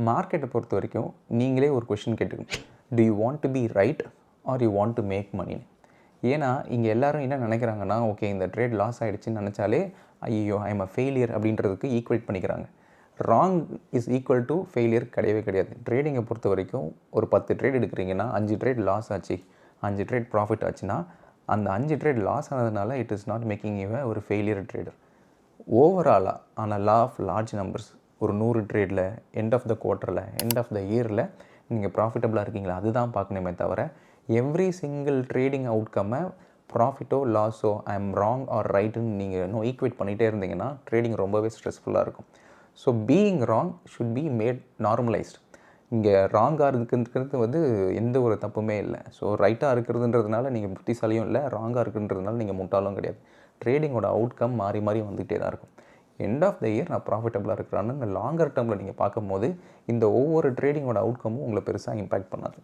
மார்க்கெட்டை பொறுத்த வரைக்கும் நீங்களே ஒரு கொஷின் கேட்டுக்கணும். Do you want to be right or you want to make money? ஏன்னா இங்கே எல்லாரும் என்ன நினைக்கிறாங்கன்னா, ஓகே இந்த ட்ரேட் லாஸ் ஆகிடுச்சின்னு நினச்சாலே ஐயோ ஐ எம் அ ஃபெயிலியர் அப்படின்றதுக்கு ஈக்குவேட் பண்ணிக்கிறாங்க. Wrong is equal to failure கிடையவே கிடையாது. ட்ரேடிங்கை பொறுத்த வரைக்கும் ஒரு 10 ட்ரேட் எடுக்கிறீங்கன்னா 5 ட்ரேட் லாஸ் ஆச்சு, 5 ட்ரேட் ப்ராஃபிட் ஆச்சுன்னா அந்த 5 ட்ரேட் லாஸ் ஆனதுனால it is not making you ஒரு ஃபெயிலியர் ட்ரேடர். ஓவராலாக ஆனால் லா ஆஃப் லார்ஜ் நம்பர்ஸ் ஒரு 100 ட்ரேடில் எண்ட் ஆஃப் த குவார்ட்டரில் எண்ட் ஆஃப் த இயரில் நீங்கள் ப்ராஃபிட்டபுளாக இருக்கீங்களா அதுதான் பார்க்கணுமே தவிர எவ்ரி சிங்கிள் ட்ரேடிங் அவுட்கம்மை ப்ராஃபிட்டோ லாஸோ ஐ எம் ராங் ஆர் ரைட்டுன்னு நீங்கள் இன்னும் ஈக்குவேட் பண்ணிகிட்டே இருந்தீங்கன்னா ட்ரேடிங் ரொம்பவே ஸ்ட்ரெஸ்ஃபுல்லாக இருக்கும். So being wrong should be made normalised. இங்கே ராங்காக இருக்குன்றது வந்து எந்த ஒரு தப்புமே இல்லை. ஸோ ரைட்டாக இருக்கிறதுன்றதுனால நீங்கள் புத்திசாலியும் இல்லை, ராங்காக இருக்குன்றதுனால நீங்கள் முட்டாளும் கிடையாது. ட்ரேடிங்கோட அவுட்கம் மாறி மாறி வந்துகிட்டே தான் இருக்கும். எண்ட் ஆஃப் த இயர் நான் ப்ராஃபிட்டபுளாக இருக்கிறான்னு லாங்கர் டேர்மில் நீங்கள் பார்க்கும்போது இந்த ஒவ்வொரு ட்ரேடிங்கோட அவுட்கமும் உங்களை பெருசாக இம்பேக்ட் பண்ணாது.